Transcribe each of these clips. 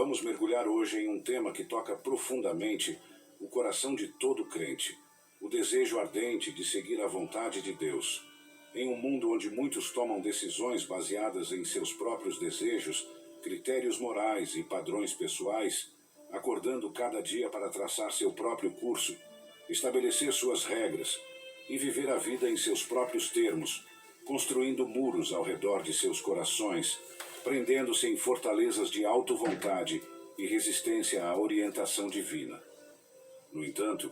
Vamos mergulhar hoje em um tema que toca profundamente o coração de todo crente, o desejo ardente de seguir a vontade de Deus. Em um mundo onde muitos tomam decisões baseadas em seus próprios desejos, critérios morais e padrões pessoais, acordando cada dia para traçar seu próprio curso, estabelecer suas regras e viver a vida em seus próprios termos, construindo muros ao redor de seus corações, prendendo-se em fortalezas de auto-vontade e resistência à orientação divina. No entanto,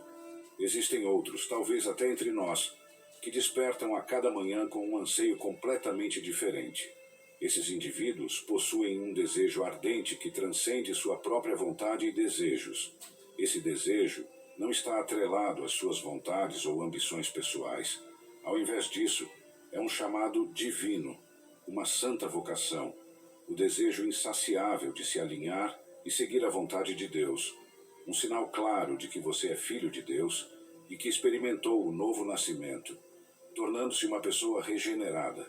existem outros, talvez até entre nós, que despertam a cada manhã com um anseio completamente diferente. Esses indivíduos possuem um desejo ardente que transcende sua própria vontade e desejos. Esse desejo não está atrelado às suas vontades ou ambições pessoais. Ao invés disso, é um chamado divino, uma santa vocação, o desejo insaciável de se alinhar e seguir a vontade de Deus, um sinal claro de que você é filho de Deus e que experimentou o novo nascimento, tornando-se uma pessoa regenerada.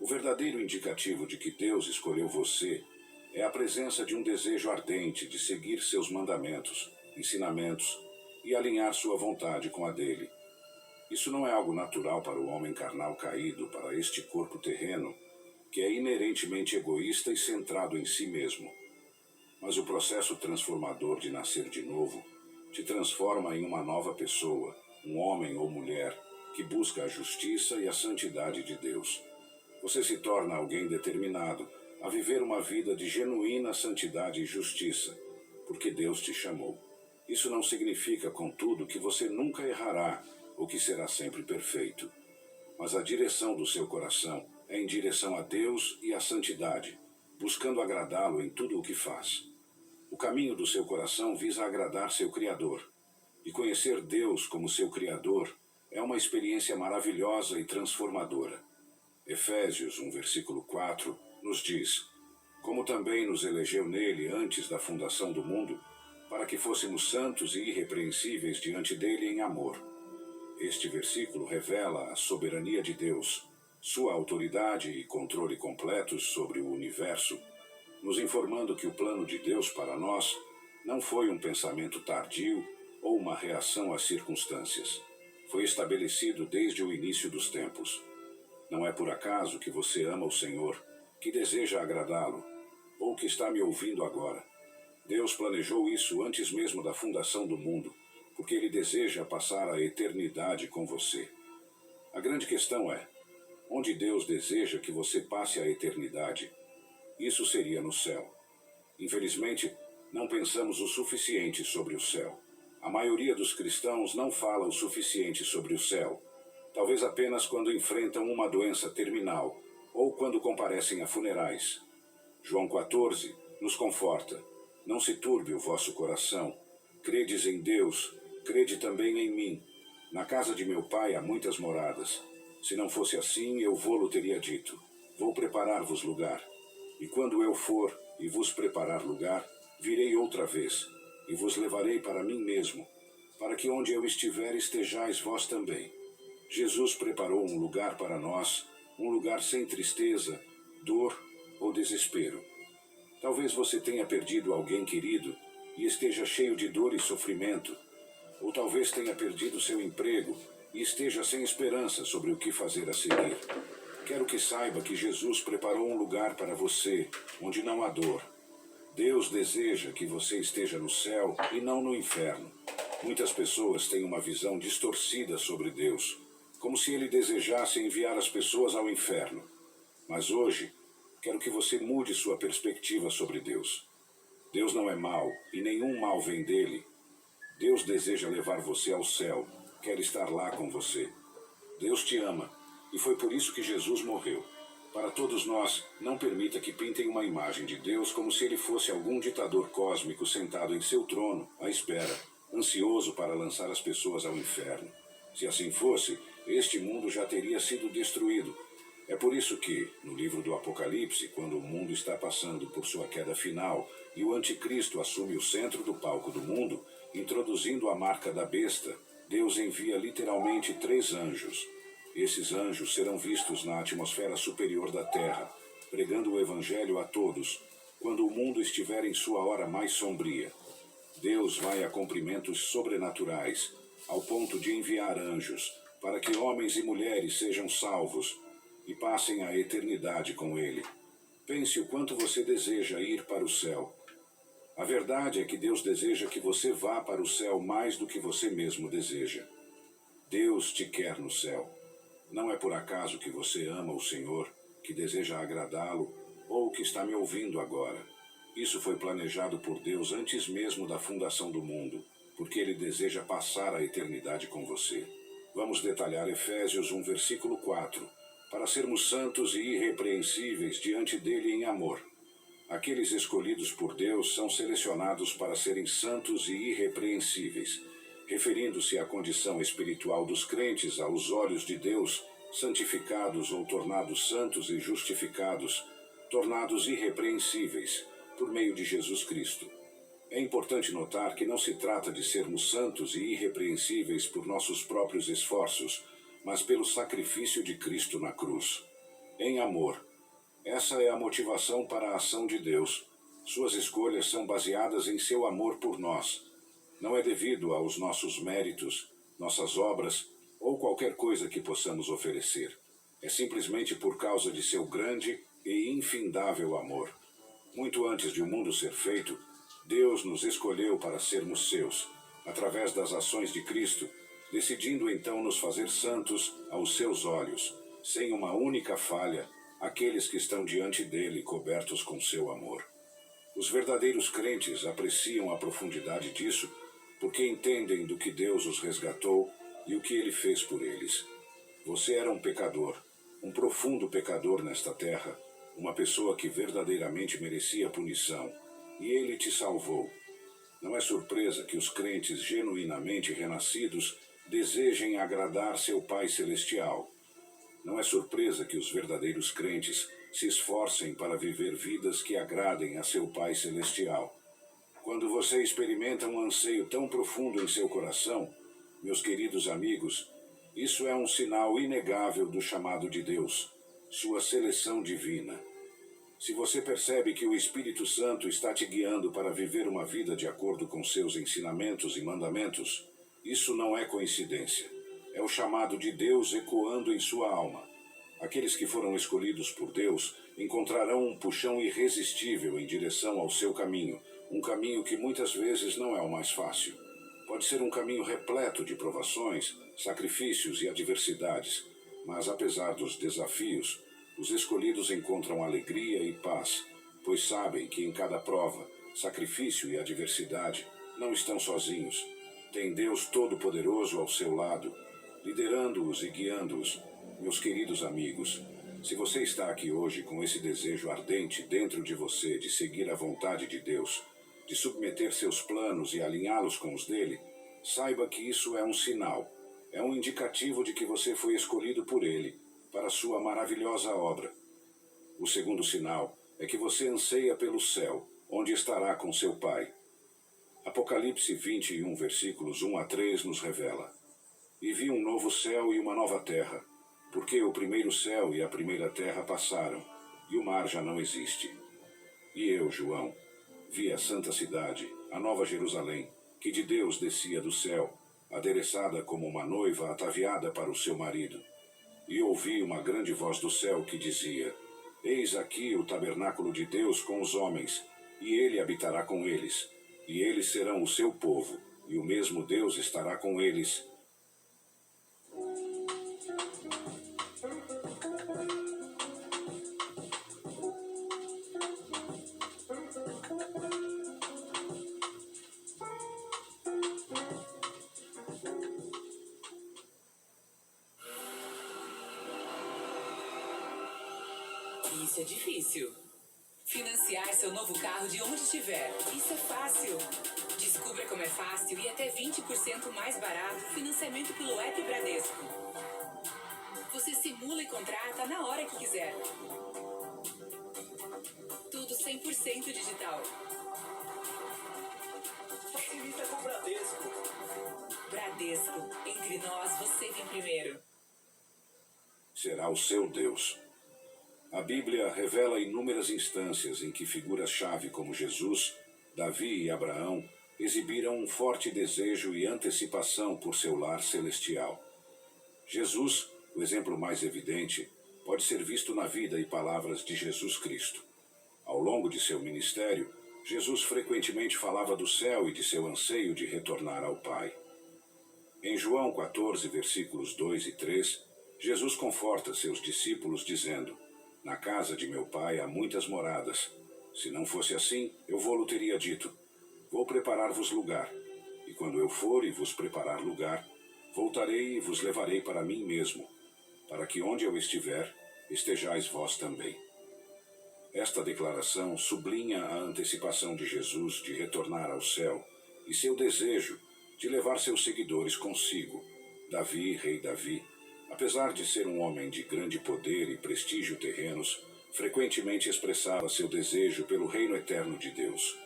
O verdadeiro indicativo de que Deus escolheu você é a presença de um desejo ardente de seguir seus mandamentos, ensinamentos e alinhar sua vontade com a dele. Isso não é algo natural para o homem carnal caído, para este corpo terreno, que é inerentemente egoísta e centrado em si mesmo. Mas o processo transformador de nascer de novo te transforma em uma nova pessoa, um homem ou mulher que busca a justiça e a santidade de Deus. Você se torna alguém determinado a viver uma vida de genuína santidade e justiça, porque Deus te chamou. Isso não significa, contudo, que você nunca errará ou que será sempre perfeito. Mas a direção do seu coração é em direção a Deus e à santidade, buscando agradá-lo em tudo o que faz. O caminho do seu coração visa agradar seu Criador. E conhecer Deus como seu Criador é uma experiência maravilhosa e transformadora. Efésios 1, versículo 4, nos diz: como também nos elegeu nele antes da fundação do mundo, para que fôssemos santos e irrepreensíveis diante dele em amor. Este versículo revela a soberania de Deus, sua autoridade e controle completos sobre o universo, nos informando que o plano de Deus para nós não foi um pensamento tardio ou uma reação às circunstâncias. Foi estabelecido desde o início dos tempos. Não é por acaso que você ama o Senhor, que deseja agradá-lo, ou que está me ouvindo agora. Deus planejou isso antes mesmo da fundação do mundo, porque Ele deseja passar a eternidade com você. A grande questão é, onde Deus deseja que você passe a eternidade? Isso seria no céu. Infelizmente, não pensamos o suficiente sobre o céu. A maioria dos cristãos não fala o suficiente sobre o céu, talvez apenas quando enfrentam uma doença terminal ou quando comparecem a funerais. João 14 nos conforta: não se turbe o vosso coração. Credes em Deus, crede também em mim. Na casa de meu pai há muitas moradas. Se não fosse assim, eu vô-lo teria dito: vou preparar-vos lugar. E quando eu for e vos preparar lugar, virei outra vez, e vos levarei para mim mesmo, para que onde eu estiver estejais vós também. Jesus preparou um lugar para nós, um lugar sem tristeza, dor ou desespero. Talvez você tenha perdido alguém querido e esteja cheio de dor e sofrimento, ou talvez tenha perdido seu emprego e esteja sem esperança sobre o que fazer a seguir. Quero que saiba que Jesus preparou um lugar para você, onde não há dor. Deus deseja que você esteja no céu e não no inferno. Muitas pessoas têm uma visão distorcida sobre Deus, como se Ele desejasse enviar as pessoas ao inferno. Mas hoje, quero que você mude sua perspectiva sobre Deus. Deus não é mau e nenhum mal vem dele. Deus deseja levar você ao céu, quer estar lá com você. Deus te ama. E foi por isso que Jesus morreu. Para todos nós, não permita que pintem uma imagem de Deus como se ele fosse algum ditador cósmico sentado em seu trono, à espera, ansioso para lançar as pessoas ao inferno. Se assim fosse, este mundo já teria sido destruído. É por isso que, no livro do Apocalipse, quando o mundo está passando por sua queda final e o anticristo assume o centro do palco do mundo, introduzindo a marca da besta, Deus envia literalmente 3 anjos. Esses anjos serão vistos na atmosfera superior da Terra, pregando o Evangelho a todos, quando o mundo estiver em sua hora mais sombria. Deus vai a cumprimentos sobrenaturais, ao ponto de enviar anjos, para que homens e mulheres sejam salvos e passem a eternidade com Ele. Pense o quanto você deseja ir para o céu. A verdade é que Deus deseja que você vá para o céu mais do que você mesmo deseja. Deus te quer no céu. Não é por acaso que você ama o Senhor, que deseja agradá-lo, ou que está me ouvindo agora. Isso foi planejado por Deus antes mesmo da fundação do mundo, porque Ele deseja passar a eternidade com você. Vamos detalhar Efésios 1, versículo 4, para sermos santos e irrepreensíveis diante dele em amor. Aqueles escolhidos por Deus são selecionados para serem santos e irrepreensíveis, referindo-se à condição espiritual dos crentes aos olhos de Deus, santificados ou tornados santos e justificados, tornados irrepreensíveis, por meio de Jesus Cristo. É importante notar que não se trata de sermos santos e irrepreensíveis por nossos próprios esforços, mas pelo sacrifício de Cristo na cruz. Em amor. Essa é a motivação para a ação de Deus. Suas escolhas são baseadas em seu amor por nós. Não é devido aos nossos méritos, nossas obras ou qualquer coisa que possamos oferecer. É simplesmente por causa de seu grande e infindável amor. Muito antes de o mundo ser feito, Deus nos escolheu para sermos seus, através das ações de Cristo, decidindo então nos fazer santos aos seus olhos, sem uma única falha, aqueles que estão diante dele cobertos com seu amor. Os verdadeiros crentes apreciam a profundidade disso, porque entendem do que Deus os resgatou e o que ele fez por eles. Você era um pecador, um profundo pecador nesta terra, uma pessoa que verdadeiramente merecia punição, e ele te salvou. Não é surpresa que os crentes genuinamente renascidos desejem agradar seu Pai Celestial. Não é surpresa que os verdadeiros crentes se esforcem para viver vidas que agradem a seu Pai Celestial. Quando você experimenta um anseio tão profundo em seu coração, meus queridos amigos, isso é um sinal inegável do chamado de Deus, sua seleção divina. Se você percebe que o Espírito Santo está te guiando para viver uma vida de acordo com seus ensinamentos e mandamentos, isso não é coincidência. É o chamado de Deus ecoando em sua alma. Aqueles que foram escolhidos por Deus encontrarão um puxão irresistível em direção ao seu caminho, um caminho que muitas vezes não é o mais fácil. Pode ser um caminho repleto de provações, sacrifícios e adversidades, mas apesar dos desafios, os escolhidos encontram alegria e paz, pois sabem que em cada prova, sacrifício e adversidade, não estão sozinhos. Tem Deus Todo-Poderoso ao seu lado, liderando-os e guiando-os. Meus queridos amigos, se você está aqui hoje com esse desejo ardente dentro de você de seguir a vontade de Deus, de submeter seus planos e alinhá-los com os dele, saiba que isso é um sinal, é um indicativo de que você foi escolhido por ele, para sua maravilhosa obra. O segundo sinal é que você anseia pelo céu, onde estará com seu Pai. Apocalipse 21, versículos 1 a 3 nos revela: E vi um novo céu e uma nova terra, porque o primeiro céu e a primeira terra passaram, e o mar já não existe. E eu, João, vi a santa cidade, a nova Jerusalém, que de Deus descia do céu, adereçada como uma noiva ataviada para o seu marido. E ouvi uma grande voz do céu que dizia: Eis aqui o tabernáculo de Deus com os homens, e ele habitará com eles, e eles serão o seu povo, e o mesmo Deus estará com eles. Isso é difícil. Financiar seu novo carro de onde estiver. Isso é fácil. Descubra como é fácil e até 20% mais barato financiamento pelo app Bradesco. Você simula e contrata na hora que quiser. Tudo 100% digital. Facilita com Bradesco. Bradesco. Entre nós, você vem primeiro. Será o seu Deus. A Bíblia revela inúmeras instâncias em que figuras-chave como Jesus, Davi e Abraão exibiram um forte desejo e antecipação por seu lar celestial. Jesus, o exemplo mais evidente, pode ser visto na vida e palavras de Jesus Cristo. Ao longo de seu ministério, Jesus frequentemente falava do céu e de seu anseio de retornar ao Pai. Em João 14, versículos 2 e 3, Jesus conforta seus discípulos dizendo: "Na casa de meu Pai há muitas moradas. Se não fosse assim, eu vou-lo teria dito: vou preparar-vos lugar. E quando eu for e vos preparar lugar, voltarei e vos levarei para mim mesmo, para que onde eu estiver, estejais vós também." Esta declaração sublinha a antecipação de Jesus de retornar ao céu e seu desejo de levar seus seguidores consigo. Davi, rei Davi, apesar de ser um homem de grande poder e prestígio terrenos, frequentemente expressava seu desejo pelo reino eterno de Deus.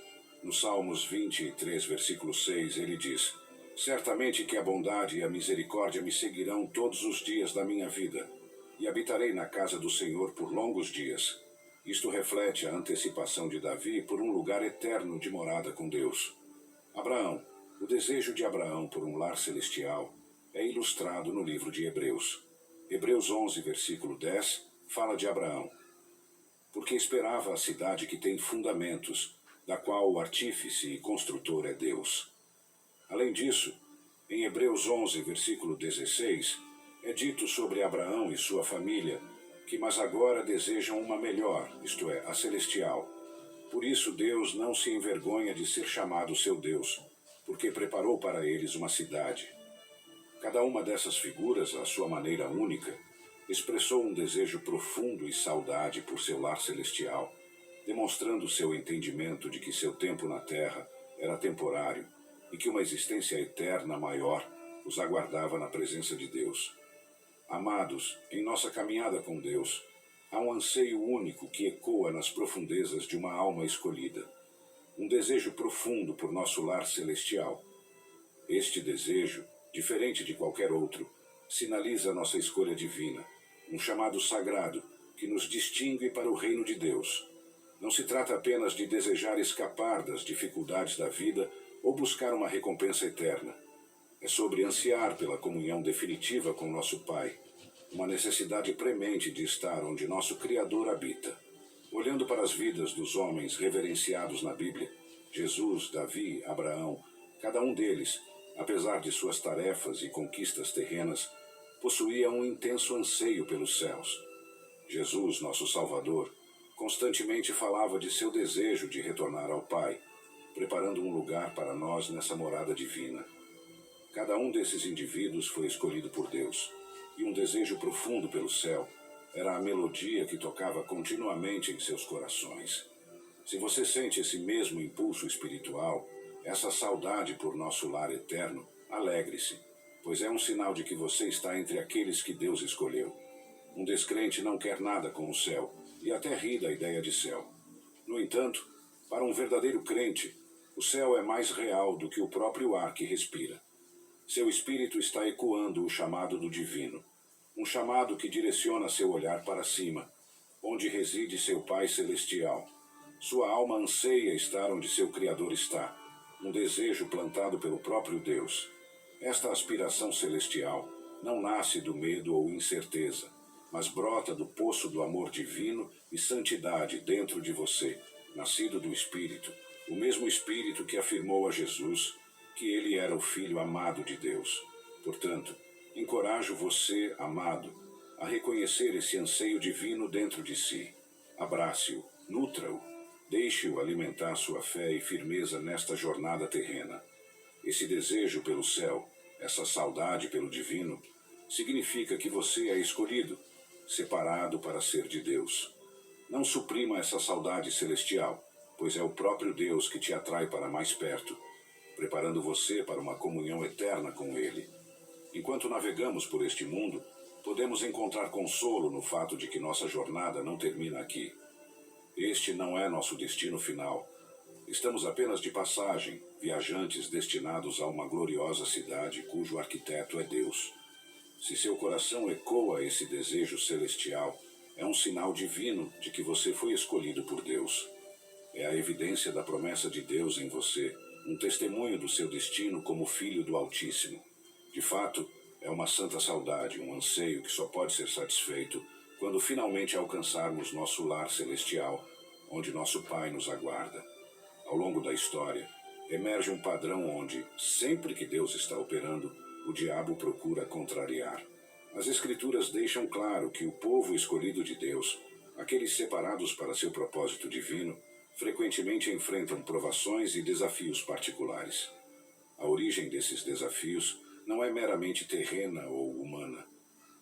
No Salmos 23, versículo 6, ele diz: "Certamente que a bondade e a misericórdia me seguirão todos os dias da minha vida, e habitarei na casa do Senhor por longos dias." Isto reflete a antecipação de Davi por um lugar eterno de morada com Deus. Abraão, o desejo de Abraão por um lar celestial, é ilustrado no livro de Hebreus. Hebreus 11, versículo 10, fala de Abraão: "Porque esperava a cidade que tem fundamentos, da qual o artífice e construtor é Deus." Além disso, em Hebreus 11, versículo 16, é dito sobre Abraão e sua família que mas agora desejam uma melhor, isto é, a celestial. Por isso Deus não se envergonha de ser chamado seu Deus, porque preparou para eles uma cidade. Cada uma dessas figuras, à sua maneira única, expressou um desejo profundo e saudade por seu lar celestial, demonstrando seu entendimento de que seu tempo na terra era temporário e que uma existência eterna maior os aguardava na presença de Deus. Amados, em nossa caminhada com Deus, há um anseio único que ecoa nas profundezas de uma alma escolhida, um desejo profundo por nosso lar celestial. Este desejo, diferente de qualquer outro, sinaliza nossa escolha divina, um chamado sagrado que nos distingue para o reino de Deus. Não se trata apenas de desejar escapar das dificuldades da vida ou buscar uma recompensa eterna. É sobre ansiar pela comunhão definitiva com nosso Pai, uma necessidade premente de estar onde nosso Criador habita. Olhando para as vidas dos homens reverenciados na Bíblia, Jesus, Davi, Abraão, cada um deles, apesar de suas tarefas e conquistas terrenas, possuía um intenso anseio pelos céus. Jesus, nosso Salvador, constantemente falava de seu desejo de retornar ao Pai, preparando um lugar para nós nessa morada divina. Cada um desses indivíduos foi escolhido por Deus, e um desejo profundo pelo céu era a melodia que tocava continuamente em seus corações. Se você sente esse mesmo impulso espiritual, essa saudade por nosso lar eterno, alegre-se, pois é um sinal de que você está entre aqueles que Deus escolheu. Um descrente não quer nada com o céu, e até ri da ideia de céu. No entanto, para um verdadeiro crente, o céu é mais real do que o próprio ar que respira. Seu espírito está ecoando o chamado do divino, um chamado que direciona seu olhar para cima, onde reside seu Pai Celestial. Sua alma anseia estar onde seu Criador está, um desejo plantado pelo próprio Deus. Esta aspiração celestial não nasce do medo ou incerteza, mas brota do poço do amor divino e santidade dentro de você, nascido do Espírito, o mesmo Espírito que afirmou a Jesus que ele era o Filho amado de Deus. Portanto, encorajo você, amado, a reconhecer esse anseio divino dentro de si. Abrace-o, nutra-o, deixe-o alimentar sua fé e firmeza nesta jornada terrena. Esse desejo pelo céu, essa saudade pelo divino, significa que você é escolhido, separado para ser de Deus. Não suprima essa saudade celestial, pois é o próprio Deus que te atrai para mais perto, preparando você para uma comunhão eterna com Ele. Enquanto navegamos por este mundo, podemos encontrar consolo no fato de que nossa jornada não termina aqui. Este não é nosso destino final. Estamos apenas de passagem, viajantes destinados a uma gloriosa cidade cujo arquiteto é Deus. Se seu coração ecoa esse desejo celestial, É um sinal divino de que você foi escolhido por Deus. É a evidência da promessa de Deus em você, um testemunho do seu destino como filho do Altíssimo. De fato, é uma santa saudade, um anseio que só pode ser satisfeito quando finalmente alcançarmos nosso lar celestial, onde nosso Pai nos aguarda. Ao longo da história, emerge um padrão onde, sempre que Deus está operando, o diabo procura contrariar. As Escrituras deixam claro que o povo escolhido de Deus, aqueles separados para seu propósito divino, frequentemente enfrentam provações e desafios particulares. A origem desses desafios não é meramente terrena ou humana.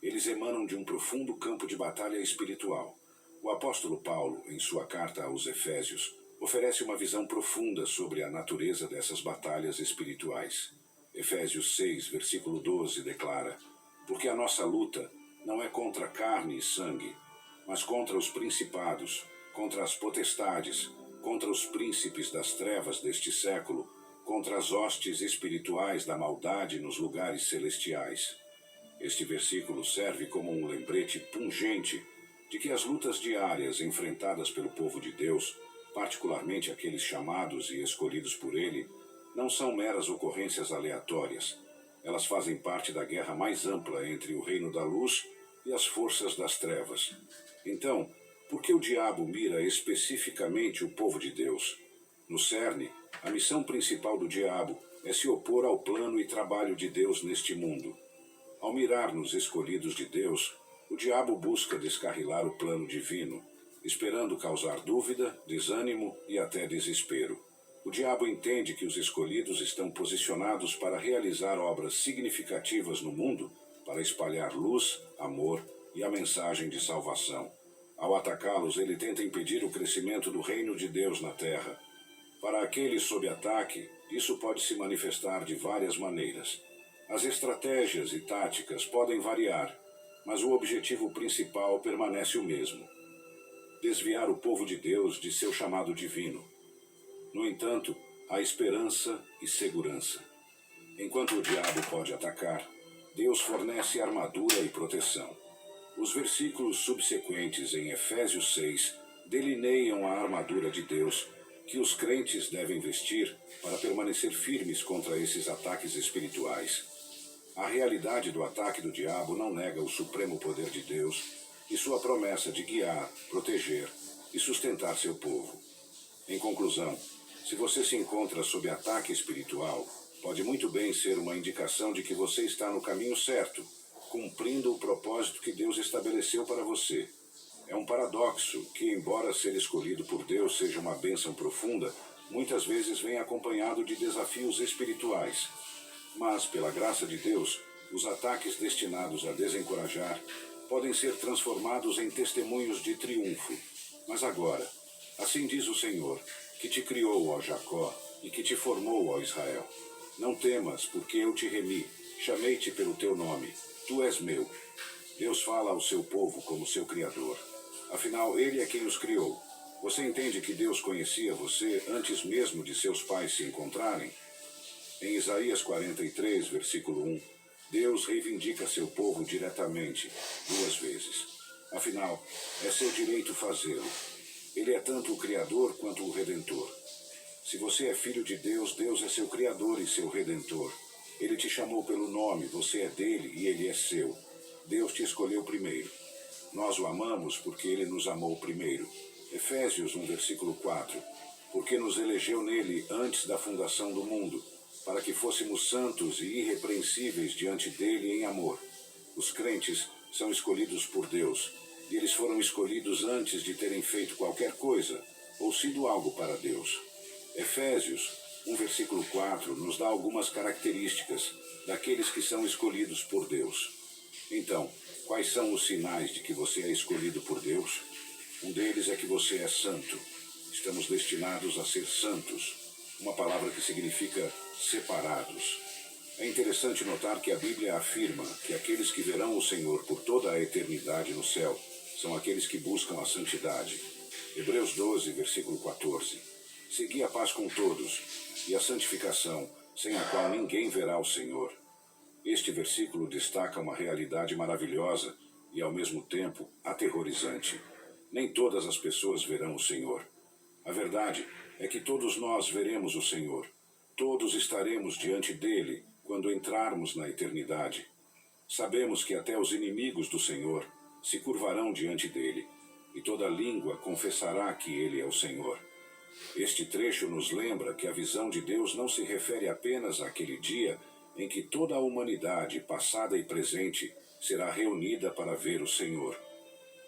Eles emanam de um profundo campo de batalha espiritual. O apóstolo Paulo, em sua carta aos Efésios, oferece uma visão profunda sobre a natureza dessas batalhas espirituais. Efésios 6, versículo 12, declara: porque a nossa luta não é contra carne e sangue, mas contra os principados, contra as potestades, contra os príncipes das trevas deste século, contra as hostes espirituais da maldade nos lugares celestiais. Este versículo serve como um lembrete pungente de que as lutas diárias enfrentadas pelo povo de Deus, particularmente aqueles chamados e escolhidos por Ele, não são meras ocorrências aleatórias. Elas fazem parte da guerra mais ampla entre o reino da luz e as forças das trevas. Então, por que o diabo mira especificamente o povo de Deus? No cerne, a missão principal do diabo é se opor ao plano e trabalho de Deus neste mundo. Ao mirar nos escolhidos de Deus, o diabo busca descarrilar o plano divino, esperando causar dúvida, desânimo e até desespero. O diabo entende que os escolhidos estão posicionados para realizar obras significativas no mundo, para espalhar luz, amor e a mensagem de salvação. Ao atacá-los, ele tenta impedir o crescimento do reino de Deus na terra. Para aqueles sob ataque, isso pode se manifestar de várias maneiras. As estratégias e táticas podem variar, mas o objetivo principal permanece o mesmo: desviar o povo de Deus de seu chamado divino. No entanto, há esperança e segurança. Enquanto o diabo pode atacar, Deus fornece armadura e proteção. Os versículos subsequentes em Efésios 6 delineiam a armadura de Deus que os crentes devem vestir para permanecer firmes contra esses ataques espirituais. A realidade do ataque do diabo não nega o supremo poder de Deus e sua promessa de guiar, proteger e sustentar seu povo. Em conclusão, se você se encontra sob ataque espiritual, pode muito bem ser uma indicação de que você está no caminho certo, cumprindo o propósito que Deus estabeleceu para você. É um paradoxo que, embora ser escolhido por Deus seja uma bênção profunda, muitas vezes vem acompanhado de desafios espirituais. Mas, pela graça de Deus, os ataques destinados a desencorajar podem ser transformados em testemunhos de triunfo. Mas agora, assim diz o Senhor, que te criou, ó Jacó, e que te formou, ó Israel. Não temas, porque eu te remi, chamei-te pelo teu nome, tu és meu. Deus fala ao seu povo como seu Criador. Afinal, Ele é quem os criou. Você entende que Deus conhecia você antes mesmo de seus pais se encontrarem? Em Isaías 43, versículo 1, Deus reivindica seu povo diretamente, 2 vezes. Afinal, é seu direito fazê-lo. Ele é tanto o Criador quanto o Redentor. Se você é filho de Deus, Deus é seu Criador e seu Redentor. Ele te chamou pelo nome, você é dele e ele é seu. Deus te escolheu primeiro. Nós o amamos porque ele nos amou primeiro. Efésios 1, versículo 4. Porque nos elegeu nele antes da fundação do mundo, para que fôssemos santos e irrepreensíveis diante dele em amor. Os crentes são escolhidos por Deus, e eles foram escolhidos antes de terem feito qualquer coisa, ou sido algo para Deus. Efésios 1, versículo 4, nos dá algumas características daqueles que são escolhidos por Deus. Então, quais são os sinais de que você é escolhido por Deus? Um deles é que você é santo. Estamos destinados a ser santos, uma palavra que significa separados. É interessante notar que a Bíblia afirma que aqueles que verão o Senhor por toda a eternidade no céu são aqueles que buscam a santidade. Hebreus 12, versículo 14. Segui a paz com todos e a santificação, sem a qual ninguém verá o Senhor. Este versículo destaca uma realidade maravilhosa e, ao mesmo tempo, aterrorizante. Nem todas as pessoas verão o Senhor. A verdade é que todos nós veremos o Senhor. Todos estaremos diante dele quando entrarmos na eternidade. Sabemos que até os inimigos do Senhor se curvarão diante dele, e toda língua confessará que ele é o Senhor. Este trecho nos lembra que a visão de Deus não se refere apenas àquele dia em que toda a humanidade, passada e presente, será reunida para ver o Senhor.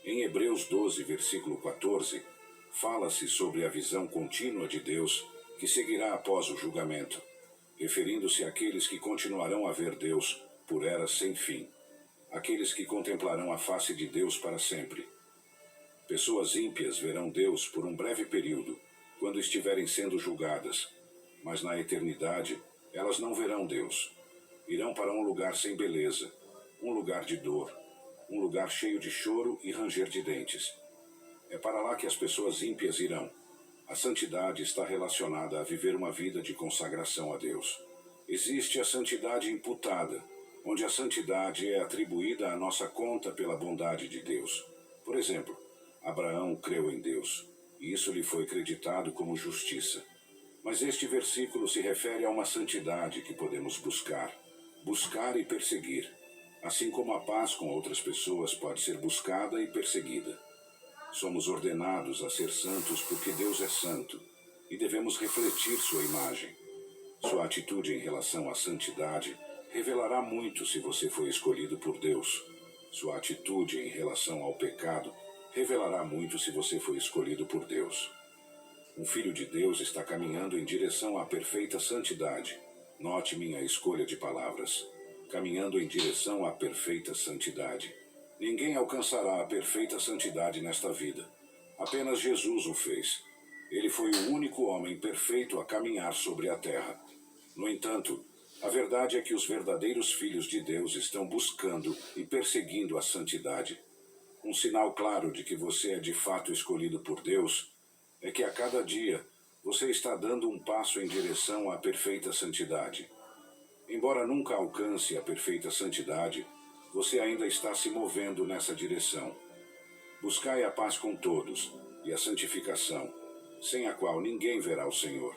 Em Hebreus 12, versículo 14, fala-se sobre a visão contínua de Deus que seguirá após o julgamento, referindo-se àqueles que continuarão a ver Deus por eras sem fim, aqueles que contemplarão a face de Deus para sempre. Pessoas ímpias verão Deus por um breve período, quando estiverem sendo julgadas, mas na eternidade elas não verão Deus. Irão para um lugar sem beleza, um lugar de dor, um lugar cheio de choro e ranger de dentes. É para lá que as pessoas ímpias irão. A santidade está relacionada a viver uma vida de consagração a Deus. Existe a santidade imputada, onde a santidade é atribuída à nossa conta pela bondade de Deus. Por exemplo, Abraão creu em Deus, e isso lhe foi creditado como justiça. Mas este versículo se refere a uma santidade que podemos buscar e perseguir, assim como a paz com outras pessoas pode ser buscada e perseguida. Somos ordenados a ser santos porque Deus é santo, e devemos refletir sua imagem. Sua atitude em relação à santidade revelará muito se você foi escolhido por Deus. Sua atitude em relação ao pecado revelará muito se você foi escolhido por Deus. Um filho de Deus está caminhando em direção à perfeita santidade. Note minha escolha de palavras. Caminhando em direção à perfeita santidade. Ninguém alcançará a perfeita santidade nesta vida. Apenas Jesus o fez. Ele foi o único homem perfeito a caminhar sobre a terra. No entanto, a verdade é que os verdadeiros filhos de Deus estão buscando e perseguindo a santidade. Um sinal claro de que você é de fato escolhido por Deus é que a cada dia você está dando um passo em direção à perfeita santidade. Embora nunca alcance a perfeita santidade, você ainda está se movendo nessa direção. Buscai a paz com todos e a santificação, sem a qual ninguém verá o Senhor.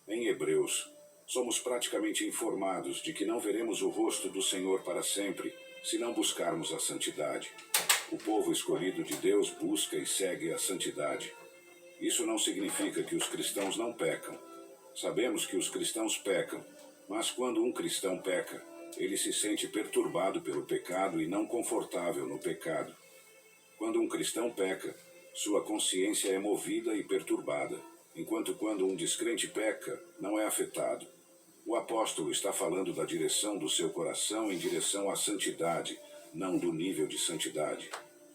Em Hebreus, somos praticamente informados de que não veremos o rosto do Senhor para sempre se não buscarmos a santidade. O povo escolhido de Deus busca e segue a santidade. Isso não significa que os cristãos não pecam. Sabemos que os cristãos pecam, mas quando um cristão peca, ele se sente perturbado pelo pecado e não confortável no pecado. Quando um cristão peca, sua consciência é movida e perturbada, enquanto quando um descrente peca, não é afetado. O apóstolo está falando da direção do seu coração em direção à santidade, não do nível de santidade.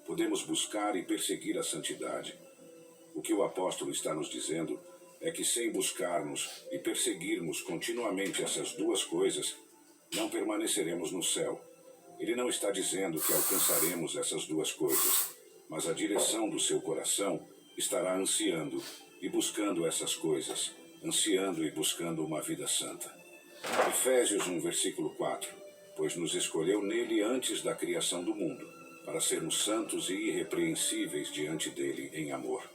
Podemos buscar e perseguir a santidade. O que o apóstolo está nos dizendo é que sem buscarmos e perseguirmos continuamente essas duas coisas, não permaneceremos no céu. Ele não está dizendo que alcançaremos essas duas coisas, mas a direção do seu coração estará ansiando e buscando essas coisas, ansiando e buscando uma vida santa. Efésios 1, versículo 4. Pois nos escolheu nele antes da criação do mundo, para sermos santos e irrepreensíveis diante dele em amor.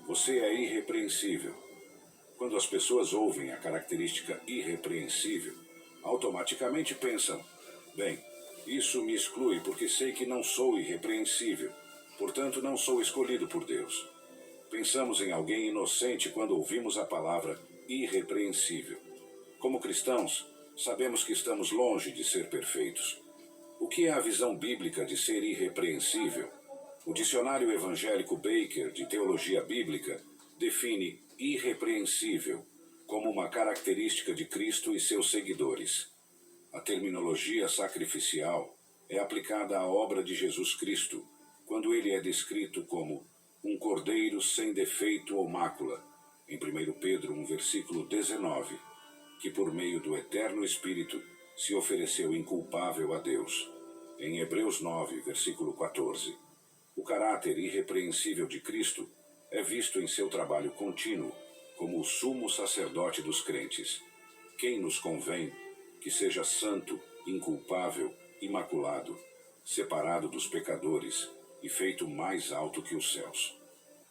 Você é irrepreensível. Quando as pessoas ouvem a característica irrepreensível, automaticamente pensam: bem, isso me exclui porque sei que não sou irrepreensível, portanto não sou escolhido por Deus. Pensamos em alguém inocente quando ouvimos a palavra irrepreensível. Como cristãos, sabemos que estamos longe de ser perfeitos. O que é a visão bíblica de ser irrepreensível? O dicionário evangélico Baker de Teologia Bíblica define irrepreensível como uma característica de Cristo e seus seguidores. A terminologia sacrificial é aplicada à obra de Jesus Cristo, quando ele é descrito como um cordeiro sem defeito ou mácula, em 1 Pedro 1, versículo 19, que por meio do eterno Espírito se ofereceu inculpável a Deus, em Hebreus 9, versículo 14. O caráter irrepreensível de Cristo é visto em seu trabalho contínuo como o sumo sacerdote dos crentes. Quem nos convém que seja santo, inculpável, imaculado. separado dos pecadores e feito mais alto que os céus.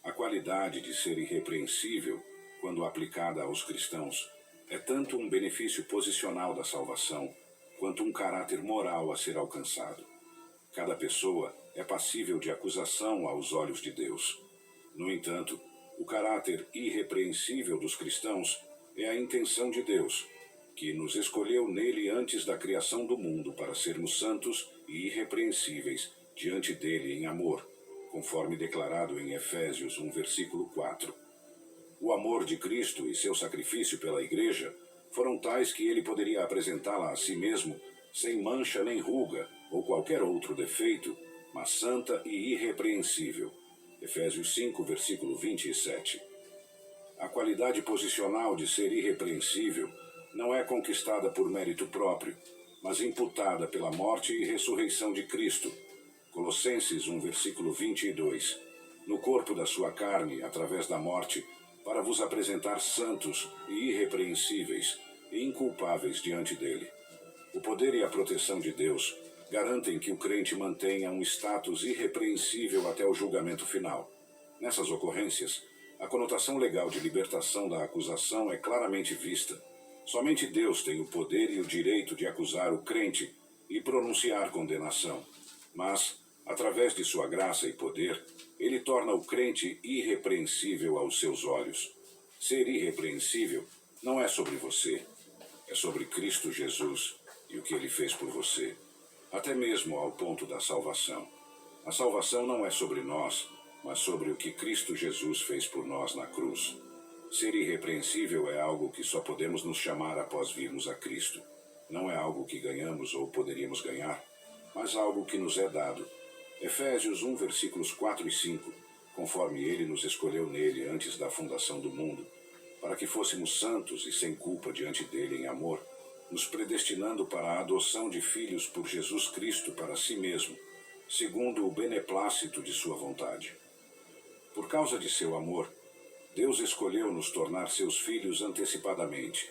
A qualidade de ser irrepreensível, quando aplicada aos cristãos, é tanto um benefício posicional da salvação, quanto um caráter moral a ser alcançado. Cada pessoa é passível de acusação aos olhos de Deus. No entanto, o caráter irrepreensível dos cristãos é a intenção de Deus, que nos escolheu nele antes da criação do mundo para sermos santos e irrepreensíveis diante dele em amor, conforme declarado em Efésios 1, versículo 4. O amor de Cristo e seu sacrifício pela Igreja foram tais que ele poderia apresentá-la a si mesmo sem mancha nem ruga ou qualquer outro defeito, mas santa e irrepreensível. Efésios 5, versículo 27. A qualidade posicional de ser irrepreensível não é conquistada por mérito próprio, mas imputada pela morte e ressurreição de Cristo. Colossenses 1, versículo 22. No corpo da sua carne, através da morte, para vos apresentar santos e irrepreensíveis e inculpáveis diante dele. O poder e a proteção de Deus garantem que o crente mantenha um status irrepreensível até o julgamento final. Nessas ocorrências, a conotação legal de libertação da acusação é claramente vista. Somente Deus tem o poder e o direito de acusar o crente e pronunciar condenação. Mas, através de sua graça e poder, ele torna o crente irrepreensível aos seus olhos. Ser irrepreensível não é sobre você, é sobre Cristo Jesus e o que ele fez por você, até mesmo ao ponto da salvação. A salvação não é sobre nós, mas sobre o que Cristo Jesus fez por nós na cruz. Ser irrepreensível é algo que só podemos nos chamar após virmos a Cristo. Não é algo que ganhamos ou poderíamos ganhar, mas algo que nos é dado. Efésios 1, versículos 4 e 5, conforme ele nos escolheu nele antes da fundação do mundo, para que fôssemos santos e sem culpa diante dele em amor, nos predestinando para a adoção de filhos por Jesus Cristo para si mesmo, segundo o beneplácito de sua vontade. Por causa de seu amor, Deus escolheu nos tornar seus filhos antecipadamente.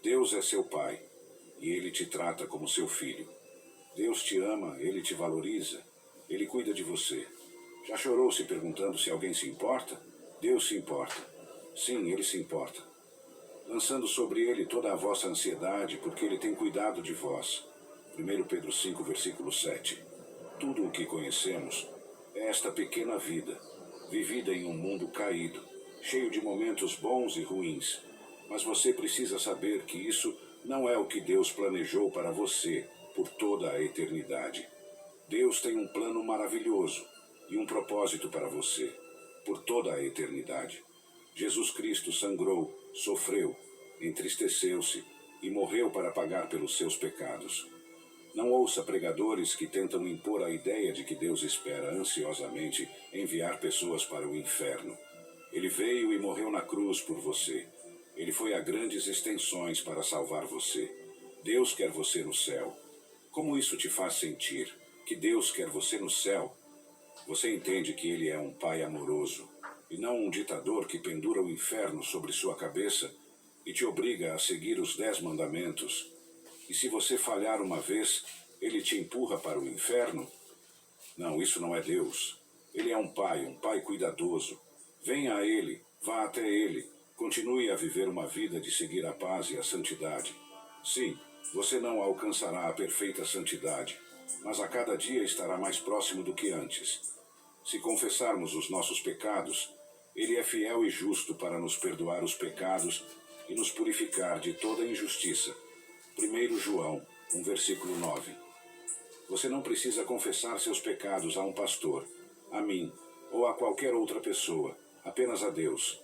Deus é seu Pai, e ele te trata como seu filho. Deus te ama, ele te valoriza, ele cuida de você. Já chorou se perguntando se alguém se importa? Deus se importa. Sim, ele se importa. Lançando sobre ele toda a vossa ansiedade, porque ele tem cuidado de vós. 1 Pedro 5, versículo 7. Tudo o que conhecemos é esta pequena vida, vivida em um mundo caído, cheio de momentos bons e ruins. Mas você precisa saber que isso não é o que Deus planejou para você por toda a eternidade. Deus tem um plano maravilhoso e um propósito para você por toda a eternidade. Jesus Cristo sangrou, sofreu, entristeceu-se e morreu para pagar pelos seus pecados. Não ouça pregadores que tentam impor a ideia de que Deus espera ansiosamente enviar pessoas para o inferno. Ele veio e morreu na cruz por você. Ele foi a grandes extensões para salvar você. Deus quer você no céu. Como isso te faz sentir? Que Deus quer você no céu? Você entende que Ele é um Pai amoroso e não um ditador que pendura o inferno sobre sua cabeça e te obriga a seguir os 10 mandamentos. E se você falhar uma vez, Ele te empurra para o inferno? Não, isso não é Deus. Ele é um pai cuidadoso. Venha a Ele, vá até Ele, continue a viver uma vida de seguir a paz e a santidade. Sim, você não alcançará a perfeita santidade, mas a cada dia estará mais próximo do que antes. Se confessarmos os nossos pecados, Ele é fiel e justo para nos perdoar os pecados e nos purificar de toda injustiça. 1 João 1, versículo 9. Você não precisa confessar seus pecados a um pastor, a mim ou a qualquer outra pessoa, apenas a Deus.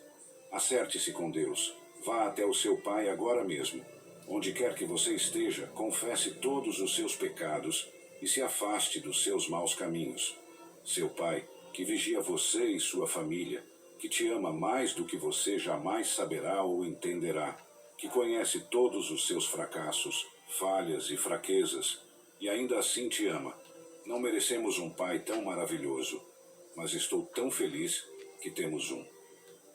Acerte-se com Deus. Vá até o seu Pai agora mesmo. Onde quer que você esteja, confesse todos os seus pecados e se afaste dos seus maus caminhos. Seu Pai, que vigia você e sua família, que te ama mais do que você jamais saberá ou entenderá, que conhece todos os seus fracassos, falhas e fraquezas, e ainda assim te ama. Não merecemos um Pai tão maravilhoso, mas estou tão feliz que temos um.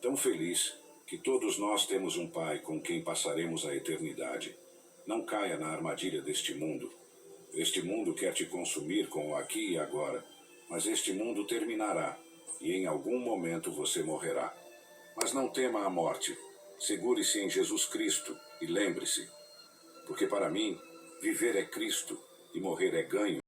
Tão feliz que todos nós temos um Pai com quem passaremos a eternidade. Não caia na armadilha deste mundo. Este mundo quer te consumir com o aqui e agora, mas este mundo terminará, e em algum momento você morrerá. Mas não tema a morte. Segure-se em Jesus Cristo e lembre-se, porque para mim, viver é Cristo e morrer é ganho.